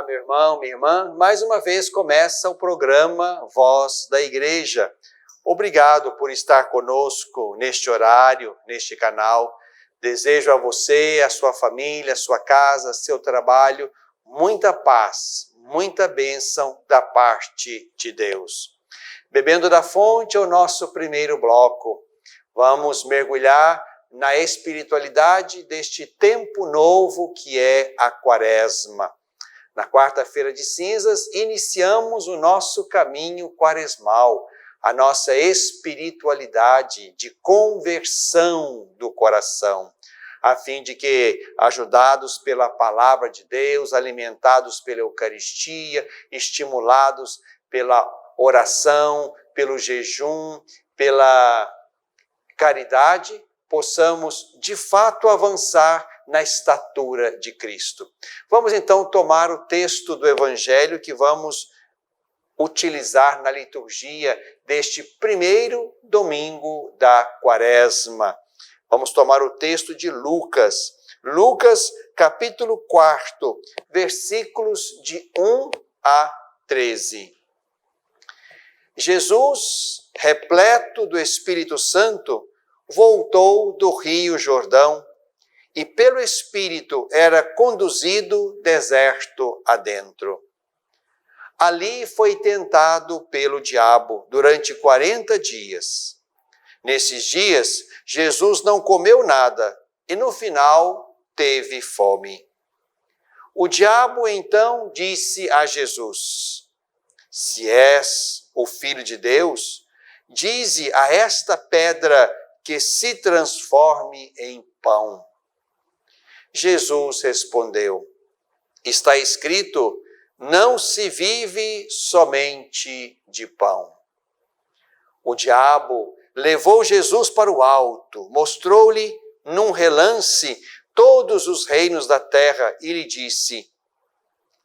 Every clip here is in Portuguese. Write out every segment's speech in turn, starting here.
meu irmão, minha irmã. Mais uma vez começa o programa Voz da Igreja. Obrigado por estar conosco neste horário, neste canal. Desejo a você, a sua família, a sua casa, seu trabalho, muita paz, muita bênção da parte de Deus. Bebendo da fonte é o nosso primeiro bloco. Vamos mergulhar na espiritualidade deste tempo novo que é a Quaresma. Na quarta-feira de cinzas, iniciamos o nosso caminho quaresmal, a nossa espiritualidade de conversão do coração, a fim de que, ajudados pela palavra de Deus, alimentados pela Eucaristia, estimulados pela oração, pelo jejum, pela caridade, possamos de fato avançar na estatura de Cristo. Vamos então tomar o texto do Evangelho que vamos utilizar na liturgia deste primeiro domingo da Quaresma. Vamos tomar o texto de Lucas. Lucas, capítulo 4, versículos de 1 a 13. Jesus, repleto do Espírito Santo, voltou do Rio Jordão e pelo Espírito era conduzido deserto adentro. Ali foi tentado pelo diabo durante 40 dias. Nesses dias, Jesus não comeu nada e no final teve fome. O diabo então disse a Jesus: "Se és o Filho de Deus, dize a esta pedra que se transforme em pão." Jesus respondeu: "Está escrito, não se vive somente de pão." O diabo levou Jesus para o alto, mostrou-lhe num relance todos os reinos da terra e lhe disse: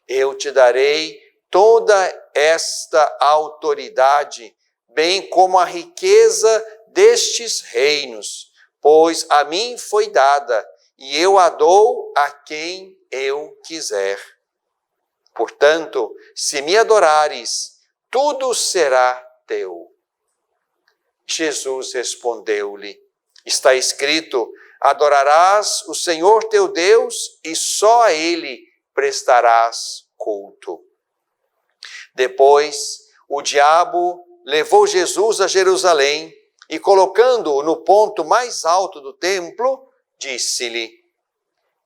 "Eu te darei toda esta autoridade, bem como a riqueza destes reinos, pois a mim foi dada, e eu a dou a quem eu quiser. Portanto, se me adorares, tudo será teu." Jesus respondeu-lhe: "Está escrito, adorarás o Senhor teu Deus e só a Ele prestarás culto." Depois, o diabo levou Jesus a Jerusalém e, colocando-o no ponto mais alto do templo, disse-lhe: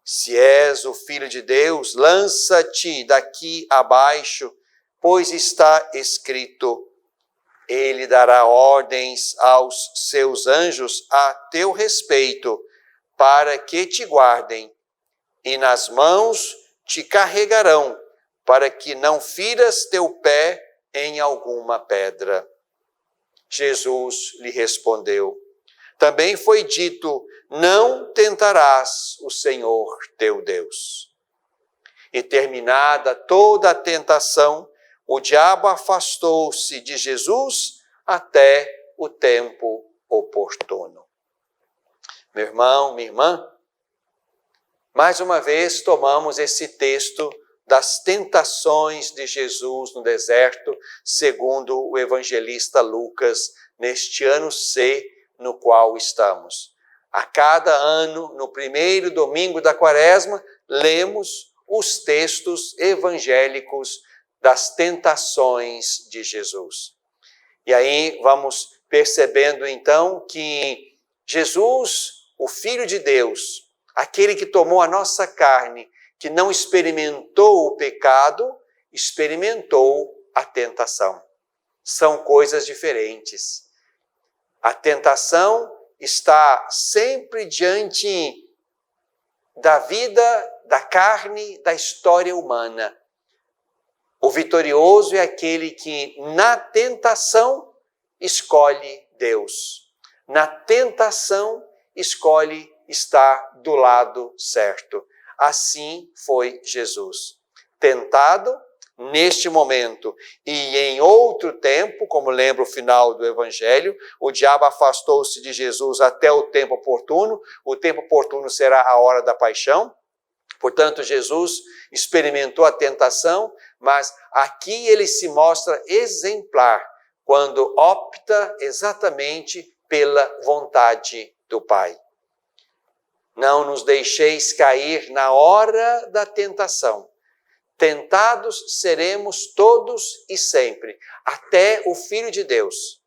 "Se és o Filho de Deus, lança-te daqui abaixo, pois está escrito, Ele dará ordens aos seus anjos a teu respeito, para que te guardem, e nas mãos te carregarão, para que não firas teu pé em alguma pedra." Jesus lhe respondeu: "Também foi dito, não tentarás o Senhor teu Deus." E terminada toda a tentação, o diabo afastou-se de Jesus até o tempo oportuno. Meu irmão, minha irmã, mais uma vez tomamos esse texto das tentações de Jesus no deserto, segundo o evangelista Lucas, neste ano C no qual estamos. A cada ano, no primeiro domingo da Quaresma, lemos os textos evangélicos das tentações de Jesus. E aí vamos percebendo então que Jesus, o Filho de Deus, aquele que tomou a nossa carne, que não experimentou o pecado, experimentou a tentação. São coisas diferentes. A tentação está sempre diante da vida, da carne, da história humana. O vitorioso é aquele que, na tentação, escolhe Deus. Na tentação, escolhe estar do lado certo. Assim foi Jesus. Tentado neste momento e em outro tempo, como lembra o final do Evangelho, o diabo afastou-se de Jesus até o tempo oportuno. O tempo oportuno será a hora da paixão. Portanto, Jesus experimentou a tentação, mas aqui ele se mostra exemplar quando opta exatamente pela vontade do Pai. Não nos deixeis cair na hora da tentação. Tentados seremos todos e sempre, até o Filho de Deus.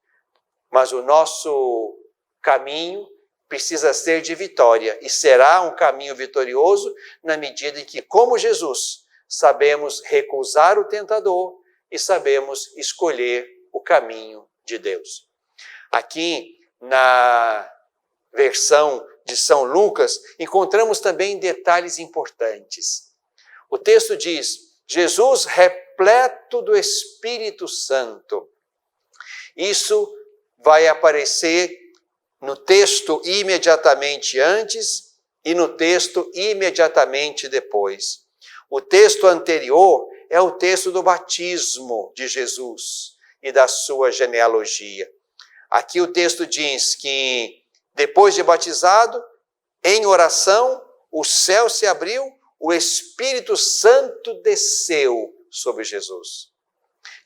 Mas o nosso caminho precisa ser de vitória e será um caminho vitorioso na medida em que, como Jesus, sabemos recusar o tentador e sabemos escolher o caminho de Deus. Aqui na versão de São Lucas, encontramos também detalhes importantes. O texto diz: Jesus repleto do Espírito Santo. Isso vai aparecer no texto imediatamente antes e no texto imediatamente depois. O texto anterior é o texto do batismo de Jesus e da sua genealogia. Aqui o texto diz que depois de batizado, em oração, o céu se abriu, o Espírito Santo desceu sobre Jesus.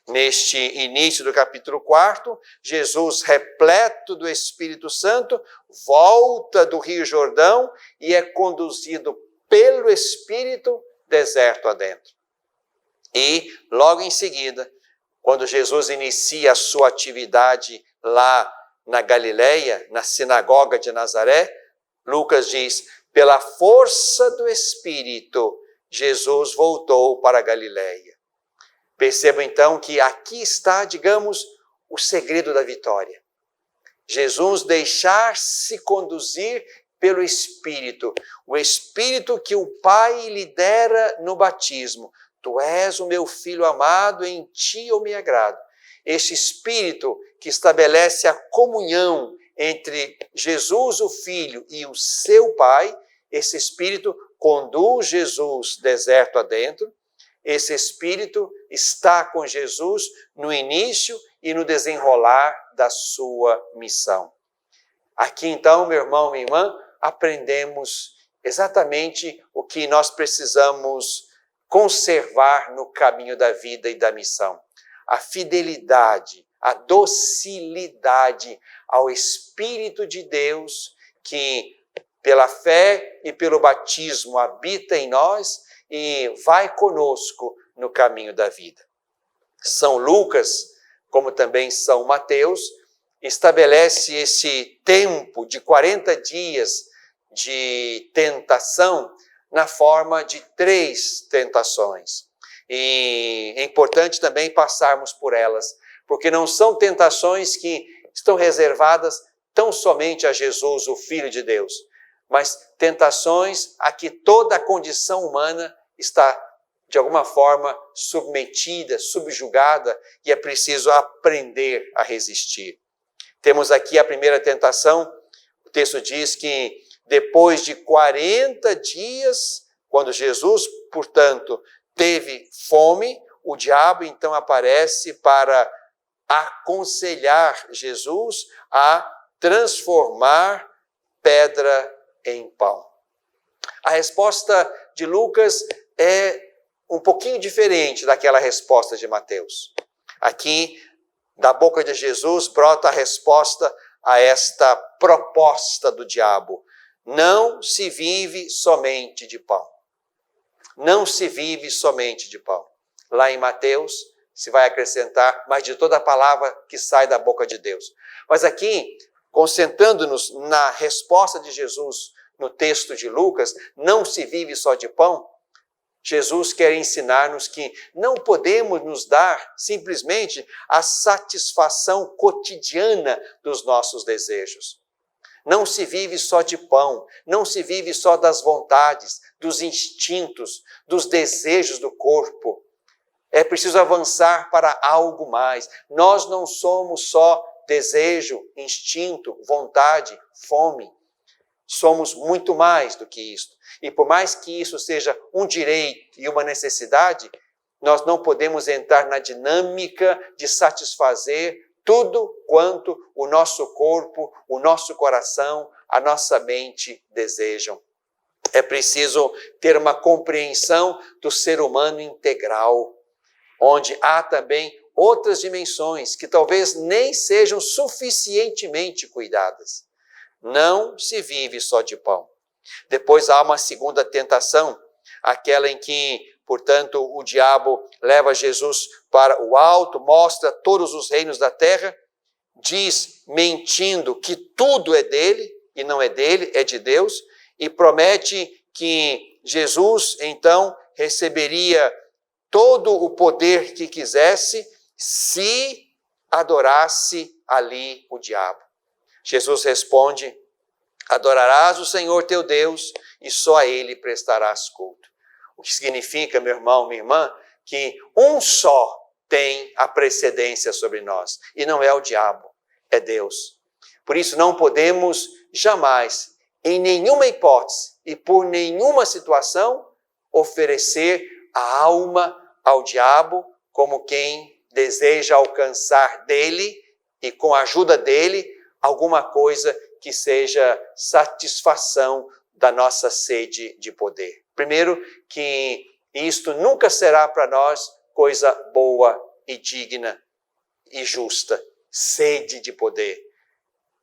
Neste início do capítulo 4, Jesus, repleto do Espírito Santo, volta do Rio Jordão e é conduzido pelo Espírito deserto adentro. E, logo em seguida, quando Jesus inicia a sua atividade lá na Galileia, na sinagoga de Nazaré, Lucas diz: pela força do Espírito, Jesus voltou para a Galileia. Perceba então que aqui está, digamos, o segredo da vitória. Jesus deixar-se conduzir pelo Espírito, o Espírito que o Pai lhe dera no batismo. Tu és o meu Filho amado, em ti eu me agrado. Este Espírito que estabelece a comunhão entre Jesus, o Filho, e o seu Pai, esse Espírito conduz Jesus deserto adentro. Esse Espírito está com Jesus no início e no desenrolar da sua missão. Aqui então, meu irmão, minha irmã, aprendemos exatamente o que nós precisamos conservar no caminho da vida e da missão. A fidelidade, a docilidade ao Espírito de Deus que, pela fé e pelo batismo, habita em nós e vai conosco no caminho da vida. São Lucas, como também São Mateus, estabelece esse tempo de 40 dias de tentação na forma de 3 tentações. E é importante também passarmos por elas, porque não são tentações que estão reservadas tão somente a Jesus, o Filho de Deus, mas tentações a que toda a condição humana está, de alguma forma, submetida, subjugada, e é preciso aprender a resistir. Temos aqui a primeira tentação. O texto diz que depois de 40 dias, quando Jesus, portanto, teve fome, o diabo então aparece para aconselhar Jesus a transformar pedra em pão. A resposta de Lucas é um pouquinho diferente daquela resposta de Mateus. Aqui, da boca de Jesus, brota a resposta a esta proposta do diabo. Não se vive somente de pão. Não se vive somente de pão. Lá em Mateus, se vai acrescentar, mas de toda a palavra que sai da boca de Deus. Mas aqui, concentrando-nos na resposta de Jesus no texto de Lucas, não se vive só de pão. Jesus quer ensinar-nos que não podemos nos dar simplesmente a satisfação cotidiana dos nossos desejos. Não se vive só de pão, não se vive só das vontades, dos instintos, dos desejos do corpo. É preciso avançar para algo mais. Nós não somos só desejo, instinto, vontade, fome. Somos muito mais do que isso. E por mais que isso seja um direito e uma necessidade, nós não podemos entrar na dinâmica de satisfazer tudo quanto o nosso corpo, o nosso coração, a nossa mente desejam. É preciso ter uma compreensão do ser humano integral, onde há também outras dimensões que talvez nem sejam suficientemente cuidadas. Não se vive só de pão. Depois há uma segunda tentação, aquela em que, portanto, o diabo leva Jesus para o alto, mostra todos os reinos da terra, diz, mentindo, que tudo é dele, e não é dele, é de Deus, e promete que Jesus, então, receberia todo o poder que quisesse se adorasse ali o diabo. Jesus responde: adorarás o Senhor teu Deus e só a Ele prestarás culto. O que significa, meu irmão, minha irmã, que um só tem a precedência sobre nós, e não é o diabo, é Deus. Por isso não podemos jamais, em nenhuma hipótese e por nenhuma situação, oferecer a alma ao diabo como quem deseja alcançar dele e com a ajuda dele alguma coisa que seja satisfação da nossa sede de poder. Primeiro, que isto nunca será para nós coisa boa e digna e justa, sede de poder.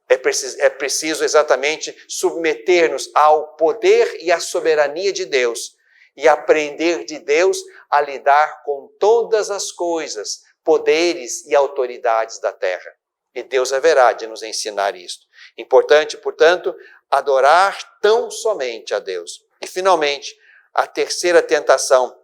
É preciso exatamente submeter-nos ao poder e à soberania de Deus e aprender de Deus a lidar com todas as coisas, poderes e autoridades da terra. E Deus haverá de nos ensinar isto. Importante, portanto, adorar tão somente a Deus. E, finalmente, a terceira tentação,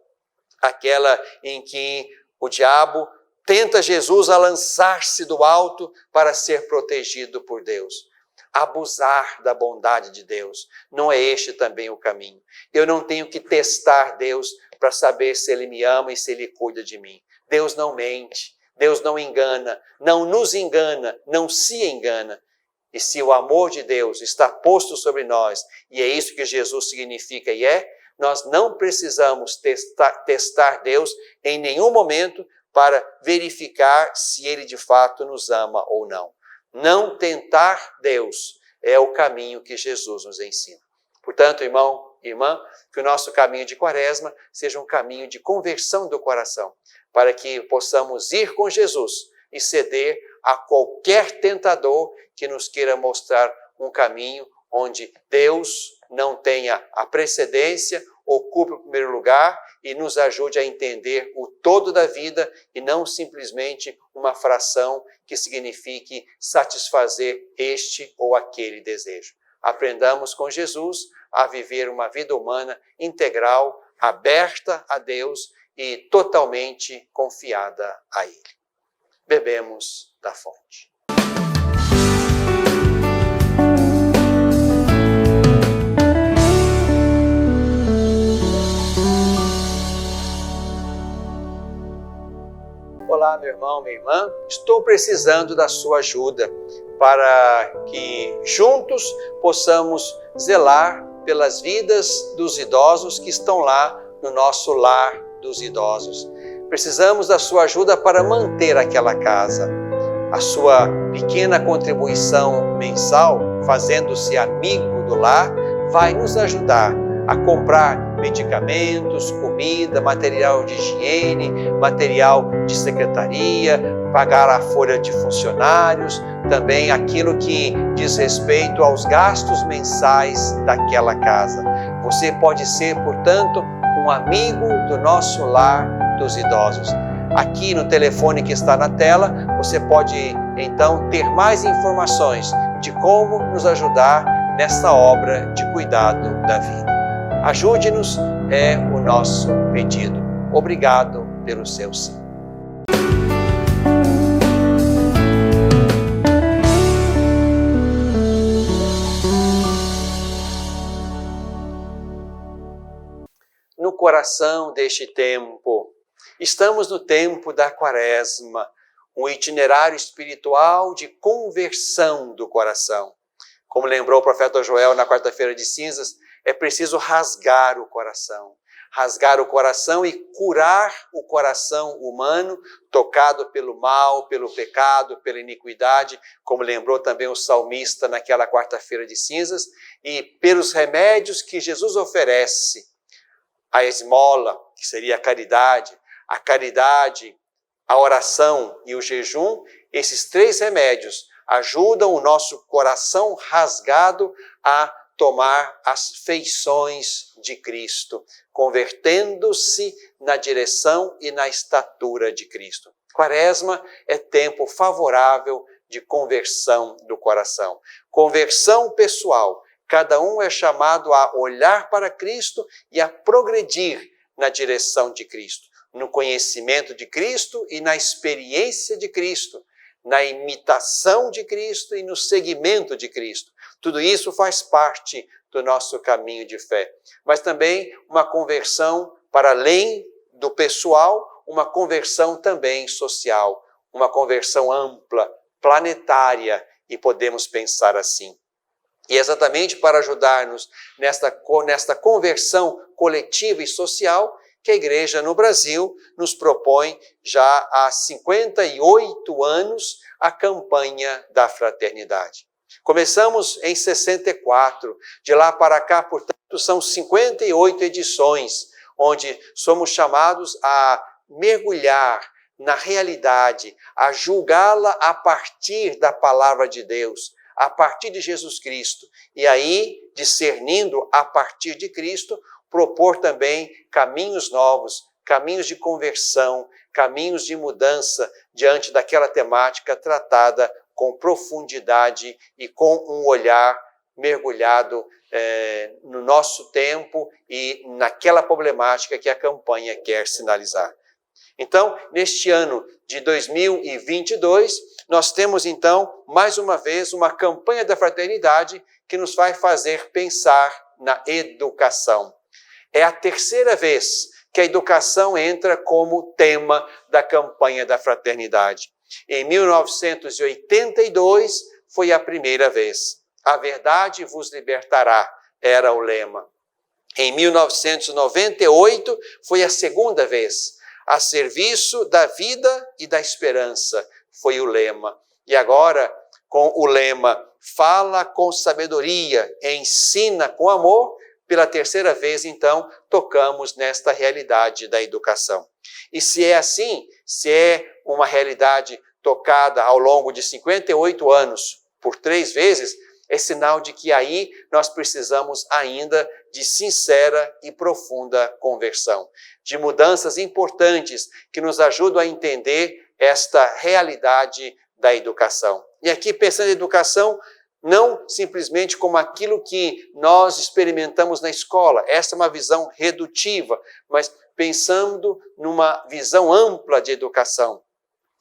aquela em que o diabo tenta Jesus a lançar-se do alto para ser protegido por Deus. Abusar da bondade de Deus. Não é este também o caminho. Eu não tenho que testar Deus para saber se Ele me ama e se Ele cuida de mim. Deus não mente, Deus não engana, não nos engana, não se engana. E se o amor de Deus está posto sobre nós, e é isso que Jesus significa e nós não precisamos testar Deus em nenhum momento para verificar se Ele de fato nos ama ou não. Não tentar Deus é o caminho que Jesus nos ensina. Portanto, irmão, irmã, que o nosso caminho de Quaresma seja um caminho de conversão do coração, para que possamos ir com Jesus e ceder a qualquer tentador que nos queira mostrar um caminho onde Deus não tenha a precedência, ocupe o primeiro lugar e nos ajude a entender o todo da vida e não simplesmente uma fração que signifique satisfazer este ou aquele desejo. Aprendamos com Jesus a viver uma vida humana integral, aberta a Deus e totalmente confiada a Ele. Bebemos da fonte. Olá, meu irmão, minha irmã, estou precisando da sua ajuda para que juntos possamos zelar pelas vidas dos idosos que estão lá no nosso lar dos idosos. Precisamos da sua ajuda para manter aquela casa. A sua pequena contribuição mensal, fazendo-se amigo do lar, vai nos ajudar a comprar medicamentos, comida, material de higiene, material de secretaria, pagar a folha de funcionários, também aquilo que diz respeito aos gastos mensais daquela casa. Você pode ser, portanto, um amigo do nosso lar dos idosos. Aqui no telefone que está na tela, você pode então ter mais informações de como nos ajudar nessa obra de cuidado da vida. Ajude-nos, é o nosso pedido. Obrigado pelo seu sim. No coração deste tempo, estamos no tempo da Quaresma, um itinerário espiritual de conversão do coração. Como lembrou o profeta Joel na quarta-feira de cinzas, é preciso rasgar o coração. rasgar o coração e curar o coração humano, tocado pelo mal, pelo pecado, pela iniquidade, como lembrou também o salmista naquela quarta-feira de cinzas, e pelos remédios que Jesus oferece, a esmola, que seria a caridade, a oração e o jejum, esses três remédios ajudam o nosso coração rasgado a tomar as feições de Cristo, convertendo-se na direção e na estatura de Cristo. Quaresma é tempo favorável de conversão do coração. Conversão pessoal. Cada um é chamado a olhar para Cristo e a progredir na direção de Cristo, no conhecimento de Cristo e na experiência de Cristo, na imitação de Cristo e no seguimento de Cristo. Tudo isso faz parte do nosso caminho de fé. Mas também uma conversão para além do pessoal, uma conversão também social, uma conversão ampla, planetária, e podemos pensar assim. E exatamente para ajudar-nos nesta conversão coletiva e social que a Igreja no Brasil nos propõe já há 58 anos a campanha da fraternidade. Começamos em 64, de lá para cá, portanto, são 58 edições, onde somos chamados a mergulhar na realidade, a julgá-la a partir da palavra de Deus, a partir de Jesus Cristo, e aí, discernindo a partir de Cristo, propor também caminhos novos, caminhos de conversão, caminhos de mudança diante daquela temática tratada com profundidade e com um olhar mergulhado no nosso tempo e naquela problemática que a campanha quer sinalizar. Então, neste ano de 2022, nós temos então, mais uma vez, uma campanha da fraternidade que nos vai fazer pensar na educação. É a terceira vez que a educação entra como tema da campanha da fraternidade. Em 1982 foi a primeira vez. A verdade vos libertará, era o lema. Em 1998 foi a segunda vez. A serviço da vida e da esperança foi o lema. E agora, com o lema fala com sabedoria, ensina com amor, pela terceira vez, então, tocamos nesta realidade da educação. E se é assim, se é uma realidade tocada ao longo de 58 anos, por 3 vezes, é sinal de que aí nós precisamos ainda de sincera e profunda conversão, de mudanças importantes que nos ajudam a entender esta realidade da educação. E aqui, pensando em educação, não simplesmente como aquilo que nós experimentamos na escola, essa é uma visão redutiva, mas pensando numa visão ampla de educação.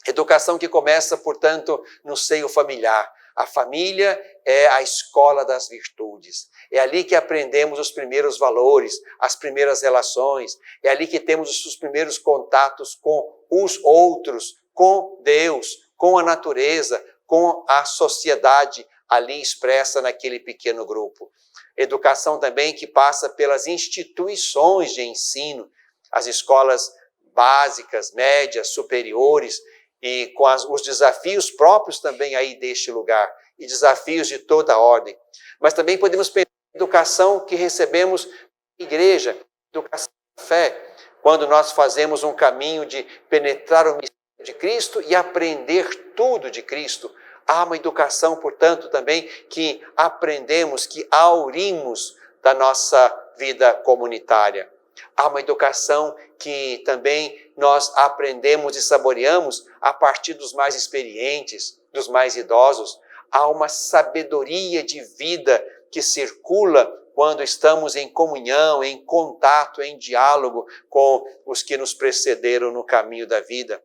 Educação que começa, portanto, no seio familiar. A família é a escola das virtudes. É ali que aprendemos os primeiros valores, as primeiras relações. É ali que temos os primeiros contatos com os outros, com Deus, com a natureza, com a sociedade ali expressa naquele pequeno grupo. Educação também que passa pelas instituições de ensino, as escolas básicas, médias, superiores, e com os desafios próprios também aí deste lugar, e desafios de toda a ordem. Mas também podemos pensar em educação que recebemos na igreja, educação da fé, quando nós fazemos um caminho de penetrar o mistério de Cristo e aprender tudo de Cristo. Há uma educação, portanto, também que aprendemos, que aurimos da nossa vida comunitária. Há uma educação que também nós aprendemos e saboreamos a partir dos mais experientes, dos mais idosos. Há uma sabedoria de vida que circula quando estamos em comunhão, em contato, em diálogo com os que nos precederam no caminho da vida.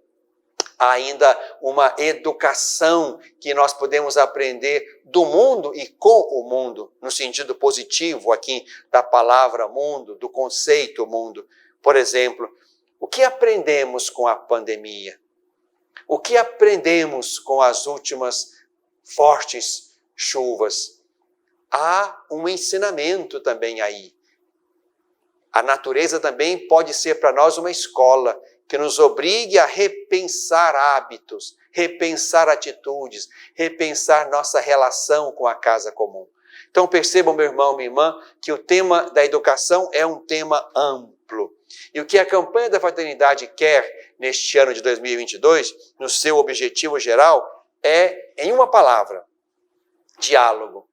Há ainda uma educação que nós podemos aprender do mundo e com o mundo, no sentido positivo aqui da palavra mundo, do conceito mundo. Por exemplo, o que aprendemos com a pandemia? O que aprendemos com as últimas fortes chuvas? Há um ensinamento também aí. A natureza também pode ser para nós uma escola que nos obrigue a repensar hábitos, repensar atitudes, repensar nossa relação com a casa comum. Então percebam, meu irmão, minha irmã, que o tema da educação é um tema amplo. E o que a campanha da fraternidade quer neste ano de 2022, no seu objetivo geral, é, em uma palavra, diálogo.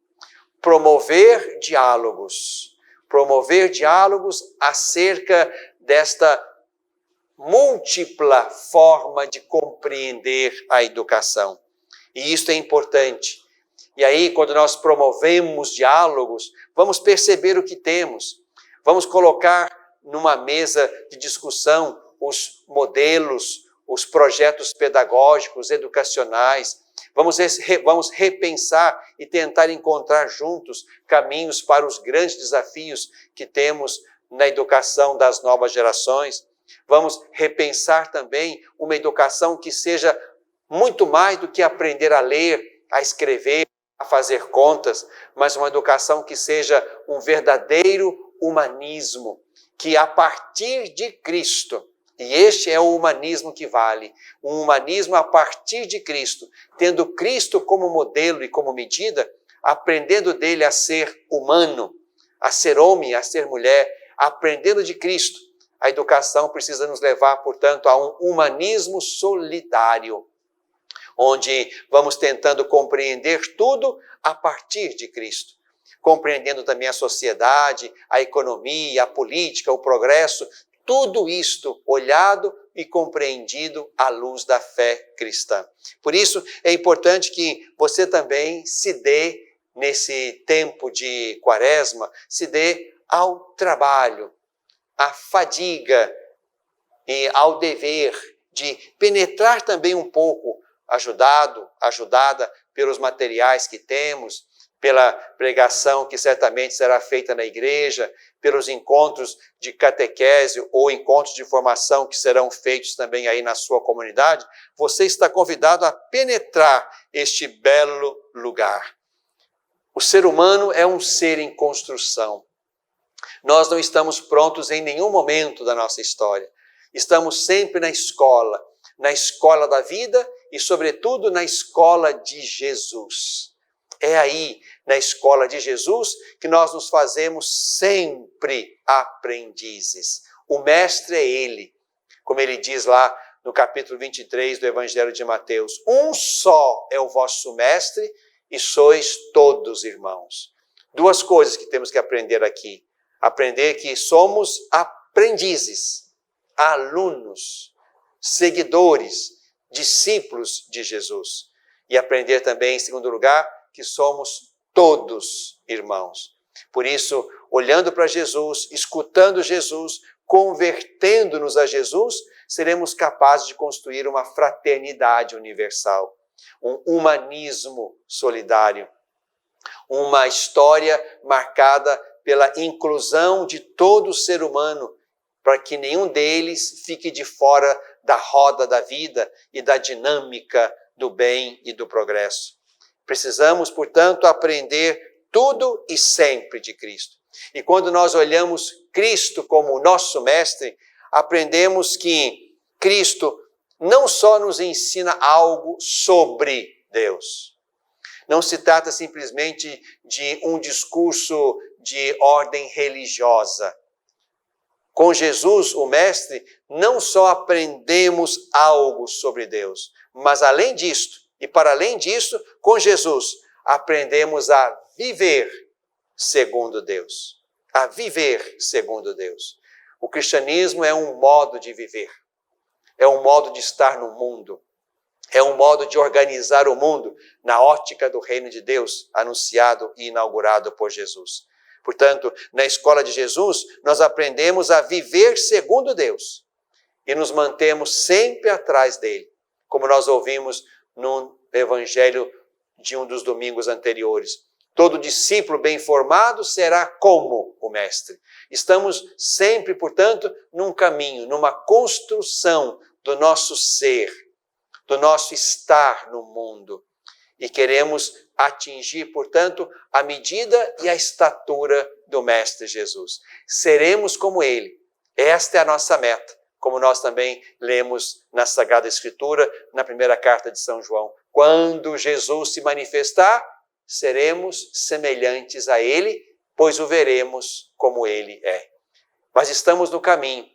Promover diálogos acerca desta múltipla forma de compreender a educação. E isso é importante. E aí, quando nós promovemos diálogos, vamos perceber o que temos. Vamos colocar numa mesa de discussão os modelos, os projetos pedagógicos, educacionais. Vamos repensar e tentar encontrar juntos caminhos para os grandes desafios que temos na educação das novas gerações. Vamos repensar também uma educação que seja muito mais do que aprender a ler, a escrever, a fazer contas, mas uma educação que seja um verdadeiro humanismo, que a partir de Cristo, e este é o humanismo que vale, um humanismo a partir de Cristo, tendo Cristo como modelo e como medida, aprendendo dele a ser humano, a ser homem, a ser mulher, aprendendo de Cristo. A educação precisa nos levar, portanto, a um humanismo solidário, onde vamos tentando compreender tudo a partir de Cristo, compreendendo também a sociedade, a economia, a política, o progresso, tudo isto olhado e compreendido à luz da fé cristã. Por isso, é importante que você também se dê, nesse tempo de quaresma, se dê ao trabalho, à fadiga e ao dever de penetrar também um pouco, ajudada pelos materiais que temos, pela pregação que certamente será feita na igreja, pelos encontros de catequese ou encontros de formação que serão feitos também aí na sua comunidade, você está convidado a penetrar este belo lugar. O ser humano é um ser em construção. Nós não estamos prontos em nenhum momento da nossa história. Estamos sempre na escola da vida e, sobretudo, na escola de Jesus. É aí, na escola de Jesus, que nós nos fazemos sempre aprendizes. O mestre é ele, como ele diz lá no capítulo 23 do Evangelho de Mateus. Um só é o vosso mestre e sois todos irmãos. Duas coisas que temos que aprender aqui. Aprender que somos aprendizes, alunos, seguidores, discípulos de Jesus. E aprender também, em segundo lugar, que somos todos irmãos. Por isso, olhando para Jesus, escutando Jesus, convertendo-nos a Jesus, seremos capazes de construir uma fraternidade universal, um humanismo solidário, uma história marcada pela inclusão de todo ser humano, para que nenhum deles fique de fora da roda da vida e da dinâmica do bem e do progresso. Precisamos, portanto, aprender tudo e sempre de Cristo. E quando nós olhamos Cristo como o nosso mestre, aprendemos que Cristo não só nos ensina algo sobre Deus. Não se trata simplesmente de um discurso de ordem religiosa. Com Jesus, o mestre, não só aprendemos algo sobre Deus, mas além disto, e para além disso, com Jesus, aprendemos a viver segundo Deus. A viver segundo Deus. O cristianismo é um modo de viver. É um modo de estar no mundo. É um modo de organizar o mundo na ótica do reino de Deus, anunciado e inaugurado por Jesus. Portanto, na escola de Jesus, nós aprendemos a viver segundo Deus e nos mantemos sempre atrás dele, como nós ouvimos no evangelho de um dos domingos anteriores. Todo discípulo bem formado será como o mestre. Estamos sempre, portanto, num caminho, numa construção do nosso ser, do nosso estar no mundo. e queremos atingir, portanto, a medida e a estatura do Mestre Jesus. Seremos como Ele. Esta é a nossa meta, como nós também lemos na Sagrada Escritura, na primeira carta de São João. Quando Jesus se manifestar, seremos semelhantes a Ele, pois o veremos como Ele é. Mas estamos no caminho,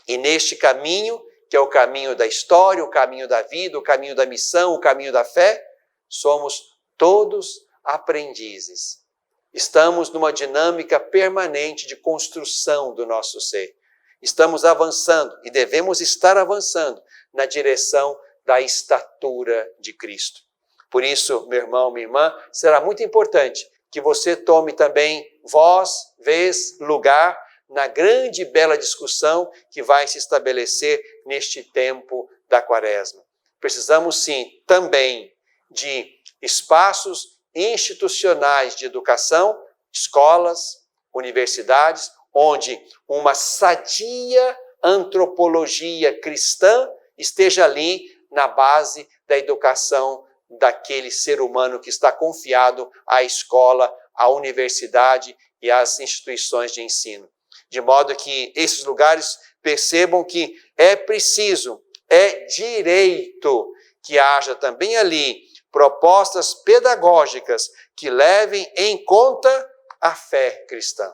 e neste caminho, que é o caminho da história, o caminho da vida, o caminho da missão, o caminho da fé, somos todos aprendizes. Estamos numa dinâmica permanente de construção do nosso ser. Estamos avançando e devemos estar avançando na direção da estatura de Cristo. Por isso, meu irmão, minha irmã, será muito importante que você tome também voz, vez, lugar na grande e bela discussão que vai se estabelecer neste tempo da Quaresma. Precisamos, sim, também de espaços institucionais de educação, escolas, universidades, onde uma sadia antropologia cristã esteja ali na base da educação daquele ser humano que está confiado à escola, à universidade e às instituições de ensino. De modo que esses lugares percebam que é preciso, é direito que haja também ali propostas pedagógicas que levem em conta a fé cristã.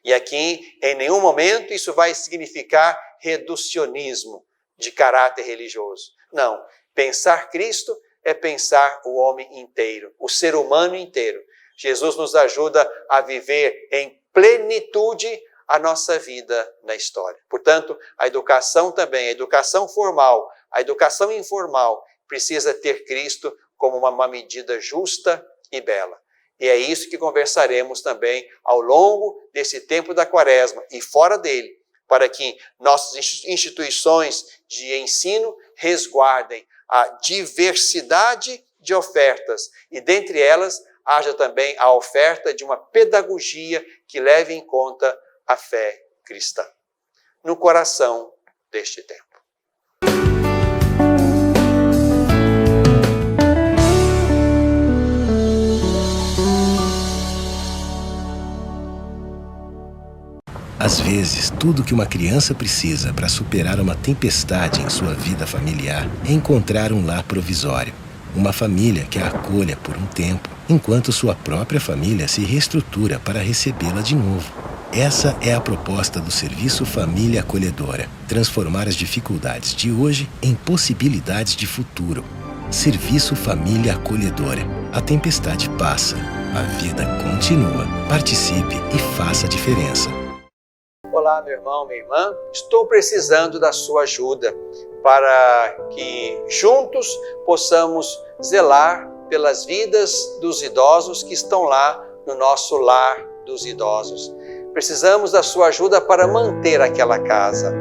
E aqui, em nenhum momento, isso vai significar reducionismo de caráter religioso. Não, pensar Cristo é pensar o homem inteiro, o ser humano inteiro. Jesus nos ajuda a viver em plenitude a nossa vida na história. Portanto, a educação também, a educação formal, a educação informal, precisa ter Cristo como uma medida justa e bela. E é isso que conversaremos também ao longo desse tempo da Quaresma e fora dele, para que nossas instituições de ensino resguardem a diversidade de ofertas e, dentre elas, haja também a oferta de uma pedagogia que leve em conta a fé cristã no coração deste tempo. Às vezes, tudo que uma criança precisa para superar uma tempestade em sua vida familiar é encontrar um lar provisório, uma família que a acolha por um tempo, enquanto sua própria família se reestrutura para recebê-la de novo. Essa é a proposta do Serviço Família Acolhedora, transformar as dificuldades de hoje em possibilidades de futuro. Serviço Família Acolhedora. A tempestade passa, a vida continua. Participe e faça a diferença. Olá, meu irmão, minha irmã. Estou precisando da sua ajuda para que juntos possamos zelar pelas vidas dos idosos que estão lá no nosso lar dos idosos. Precisamos da sua ajuda para manter aquela casa.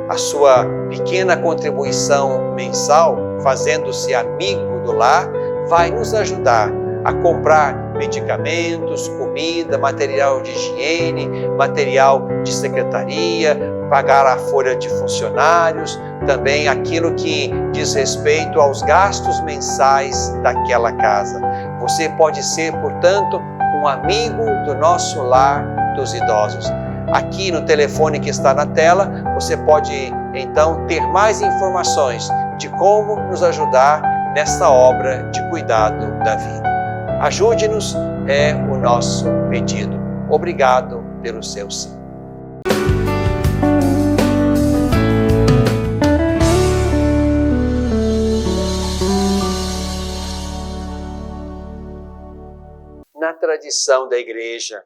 A sua pequena contribuição mensal, fazendo-se amigo do lar, vai nos ajudar a comprar medicamentos, comida, material de higiene, material de secretaria, pagar a folha de funcionários, também aquilo que diz respeito aos gastos mensais daquela casa. Você pode ser, portanto, um amigo do nosso lar dos idosos. Aqui no telefone que está na tela, você pode então ter mais informações de como nos ajudar nessa obra de cuidado da vida. Ajude-nos, é o nosso pedido. Obrigado pelo seu sim. Na tradição da Igreja,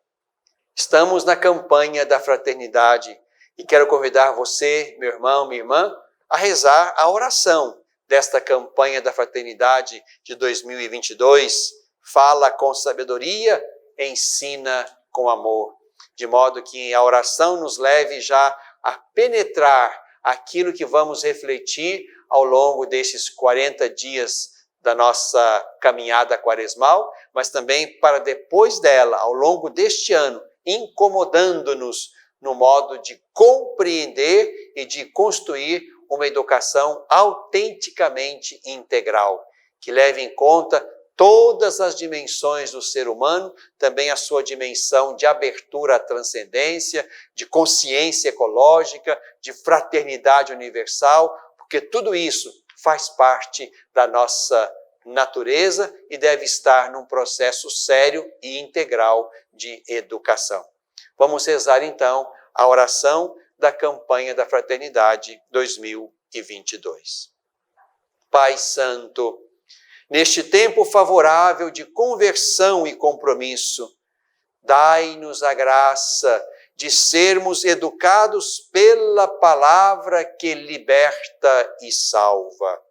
estamos na campanha da fraternidade e quero convidar você, meu irmão, minha irmã, a rezar a oração desta campanha da fraternidade de 2022. Fala com sabedoria, ensina com amor, de modo que a oração nos leve já a penetrar aquilo que vamos refletir ao longo desses 40 dias da nossa caminhada quaresmal, mas também para depois dela, ao longo deste ano, incomodando-nos no modo de compreender e de construir uma educação autenticamente integral, que leve em conta todas as dimensões do ser humano, também a sua dimensão de abertura à transcendência, de consciência ecológica, de fraternidade universal, porque tudo isso faz parte da nossa natureza e deve estar num processo sério e integral de educação. Vamos rezar então a oração da campanha da Fraternidade 2022. Pai Santo, neste tempo favorável de conversão e compromisso, dai-nos a graça de sermos educados pela palavra que liberta e salva.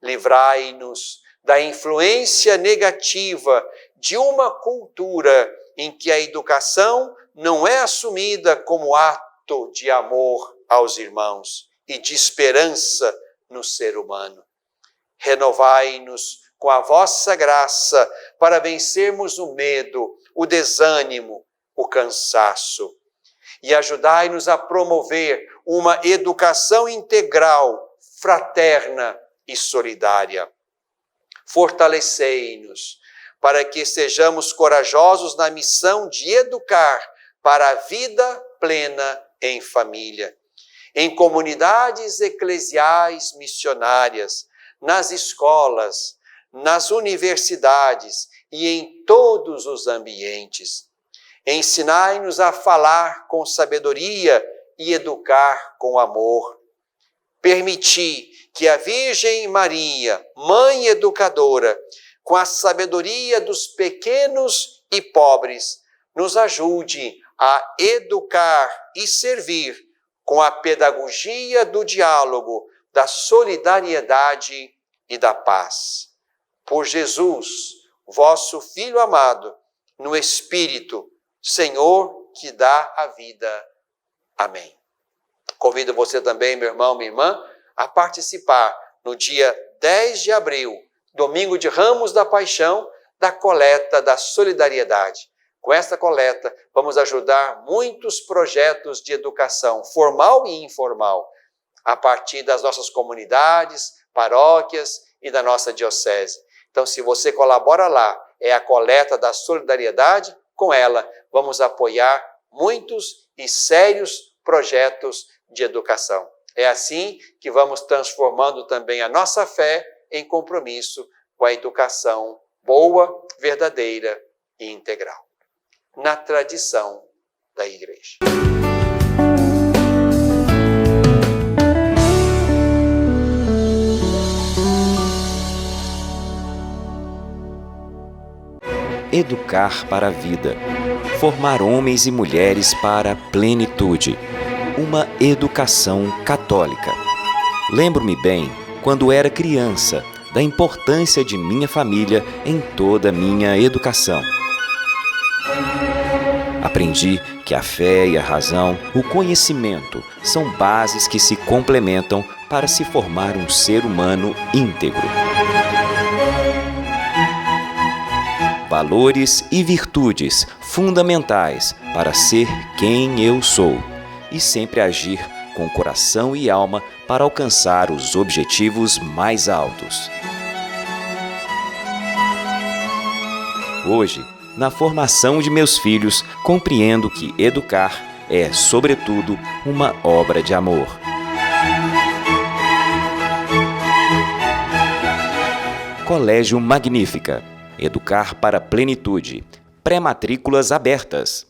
Livrai-nos da influência negativa de uma cultura em que a educação não é assumida como ato de amor aos irmãos e de esperança no ser humano. Renovai-nos com a vossa graça para vencermos o medo, o desânimo, o cansaço. E ajudai-nos a promover uma educação integral, fraterna e solidária. Fortalecei-nos para que sejamos corajosos na missão de educar para a vida plena em família, em comunidades eclesiais missionárias, nas escolas, nas universidades e em todos os ambientes. Ensinai-nos a falar com sabedoria e educar com amor. Permiti que a Virgem Maria, Mãe Educadora, com a sabedoria dos pequenos e pobres, nos ajude a educar e servir com a pedagogia do diálogo, da solidariedade e da paz. Por Jesus, vosso Filho amado, no Espírito, Senhor que dá a vida. Amém. Convido você também, meu irmão, minha irmã, a participar no dia 10 de abril, domingo de Ramos da Paixão, da coleta da solidariedade. Com esta coleta, vamos ajudar muitos projetos de educação, formal e informal, a partir das nossas comunidades, paróquias e da nossa diocese. Então, se você colabora lá, é a coleta da solidariedade, com ela vamos apoiar muitos e sérios projetos de educação. É assim que vamos transformando também a nossa fé em compromisso com a educação boa, verdadeira e integral, na tradição da Igreja. Educar para a vida. Formar homens e mulheres para a plenitude. Uma educação católica. Lembro-me bem, quando era criança, da importância de minha família em toda a minha educação. Aprendi que a fé e a razão, o conhecimento, são bases que se complementam para se formar um ser humano íntegro. Valores e virtudes fundamentais para ser quem eu sou e sempre agir com coração e alma para alcançar os objetivos mais altos. Hoje, na formação de meus filhos, compreendo que educar é, sobretudo, uma obra de amor. Colégio Magnífica. Educar para a plenitude. Pré-matrículas abertas.